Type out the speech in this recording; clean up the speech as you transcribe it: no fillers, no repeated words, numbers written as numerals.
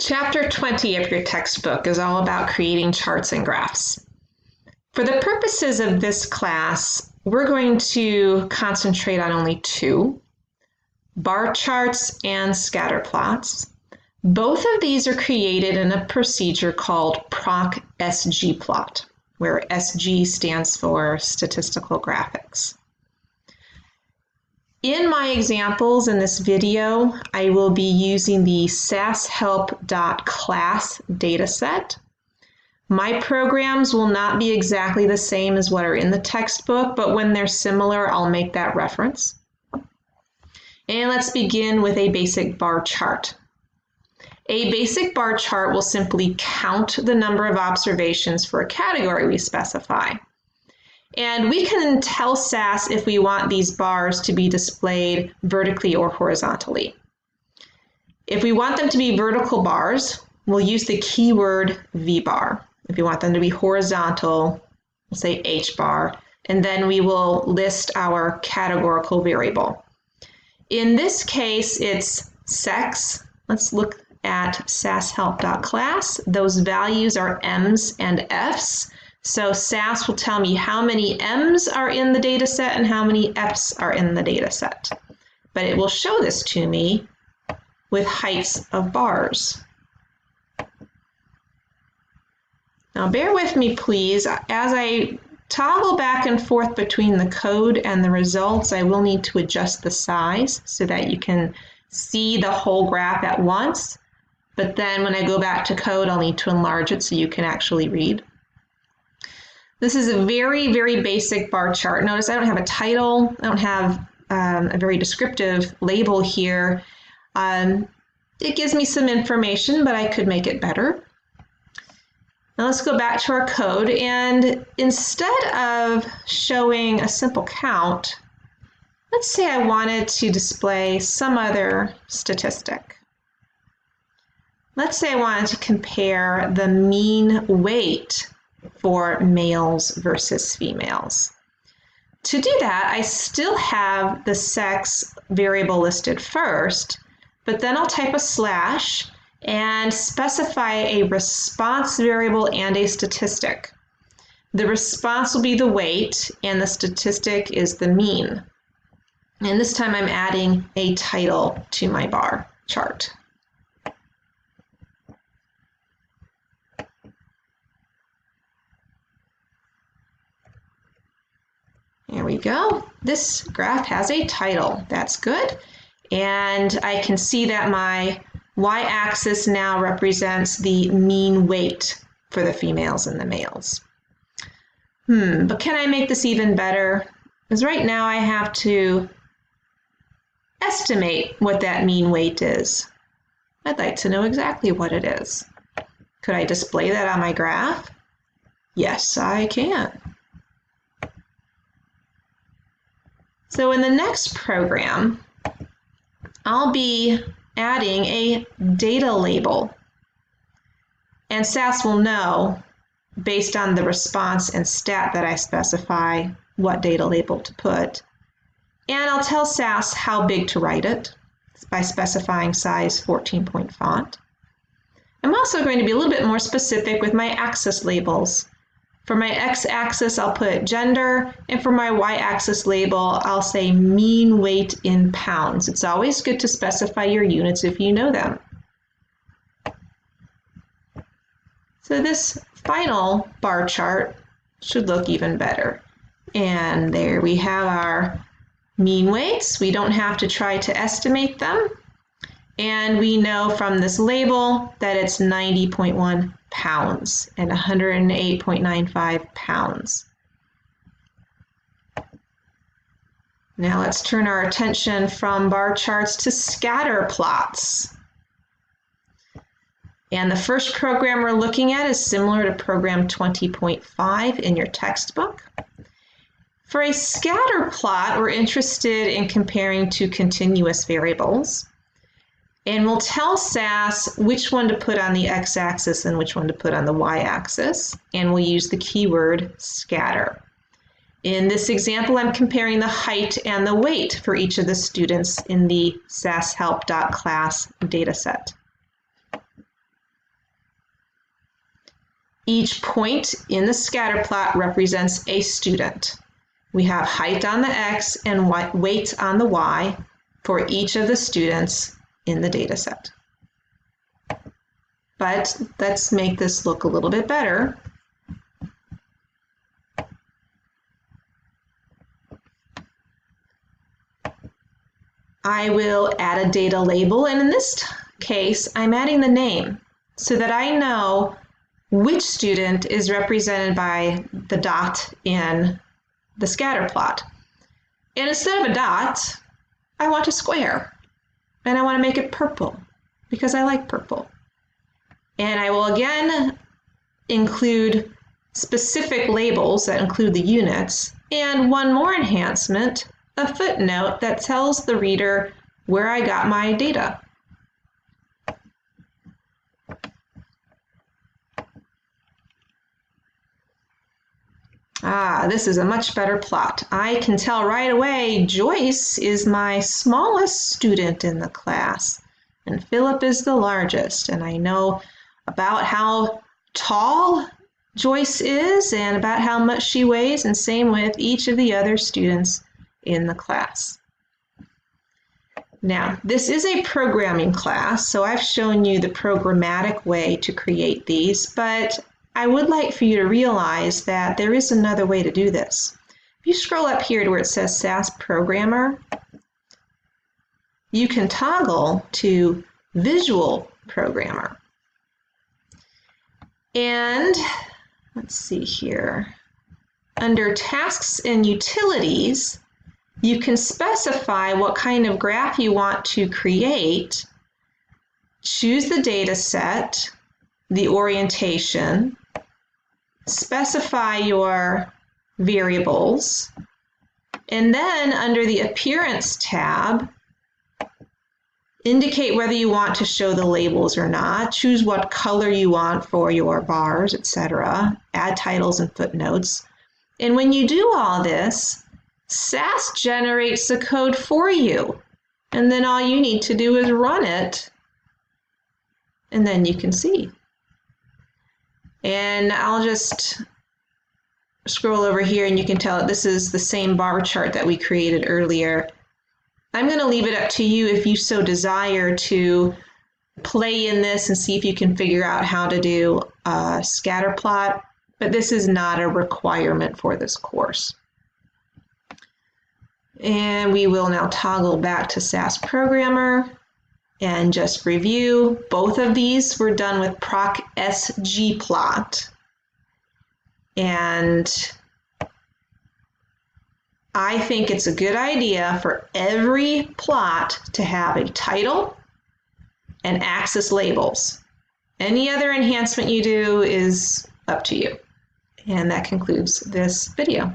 Chapter 20 of your textbook is all about creating charts and graphs. For the purposes of this class, we're going to concentrate on only two, bar charts and scatter plots. Both of these are created in a procedure called proc-SG-plot, where SG stands for statistical graphics. In my examples in this video, I will be using the sashelp.class dataset. My programs will not be exactly the same as what are in the textbook, but when they're similar, I'll make that reference. And let's begin with a basic bar chart. A basic bar chart will simply count the number of observations for a category we specify. And we can tell SAS if we want these bars to be displayed vertically or horizontally. If we want them to be vertical bars, we'll use the keyword VBAR. If we want them to be horizontal, we'll say HBAR, and then we will list our categorical variable. In this case, it's sex. Let's look at sashelp.class. Those values are M's and F's. So SAS will tell me how many M's are in the data set and how many F's are in the data set. But it will show this to me with heights of bars. Now bear with me, please. As I toggle back and forth between the code and the results, I will need to adjust the size so that you can see the whole graph at once. But then when I go back to code, I'll need to enlarge it so you can actually read. This is a very, very basic bar chart. Notice I don't have a title. I don't have a very descriptive label here. It gives me some information, but I could make it better. Now let's go back to our code, and instead of showing a simple count, let's say I wanted to display some other statistic. Let's say I wanted to compare the mean weight for males versus females. To do that, I still have the sex variable listed first, but then I'll type a slash and specify a response variable and a statistic. The response will be the weight and the statistic is the mean. And this time I'm adding a title to my bar chart. There we go. This graph has a title. That's good. And I can see that my y-axis now represents the mean weight for the females and the males. But can I make this even better? Because right now I have to estimate what that mean weight is. I'd like to know exactly what it is. Could I display that on my graph? Yes, I can. So in the next program, I'll be adding a data label. And SAS will know, based on the response and stat that I specify, what data label to put. And I'll tell SAS how big to write it by specifying size 14-point font. I'm also going to be a little bit more specific with my axis labels. For my x-axis, I'll put gender, and for my y-axis label, I'll say mean weight in pounds. It's always good to specify your units if you know them. So this final bar chart should look even better. And there we have our mean weights. We don't have to try to estimate them. And we know from this label that it's 90.1 pounds and 108.95 pounds. Now let's turn our attention from bar charts to scatter plots. And the first program we're looking at is similar to program 20.5 in your textbook. For a scatter plot, we're interested in comparing two continuous variables. And we'll tell SAS which one to put on the x-axis and which one to put on the y-axis, and we'll use the keyword scatter. In this example, I'm comparing the height and the weight for each of the students in the sashelp.class dataset. Each point in the scatter plot represents a student. We have height on the X and weight on the Y for each of the students in the data set. But let's make this look a little bit better. I will add a data label, and in this case, I'm adding the name so that I know which student is represented by the dot in the scatter plot. And instead of a dot, I want a square, and I want to make it purple because I like purple. And I will again include specific labels that include the units, and one more enhancement, a footnote that tells the reader where I got my data. This is a much better plot. I can tell right away Joyce is my smallest student in the class, and Philip is the largest, and I know about how tall Joyce is and about how much she weighs, and same with each of the other students in the class. Now, this is a programming class, so I've shown you the programmatic way to create these, but I would like for you to realize that there is another way to do this. If you scroll up here to where it says SAS Programmer, you can toggle to Visual Programmer. And let's see here. Under Tasks and Utilities, you can specify what kind of graph you want to create, choose the data set, the orientation, specify your variables, and then under the Appearance tab, indicate whether you want to show the labels or not, choose what color you want for your bars, etc., add titles and footnotes. And when you do all this, SAS generates the code for you, and then all you need to do is run it, and then you can see. And I'll just scroll over here, and you can tell this is the same bar chart that we created earlier. I'm going to leave it up to you if you so desire to play in this and see if you can figure out how to do a scatter plot, but this is not a requirement for this course. And we will now toggle back to SAS Programmer and just review. Both of these were done with proc sgplot. And I think it's a good idea for every plot to have a title and axis labels. Any other enhancement you do is up to you. And that concludes this video.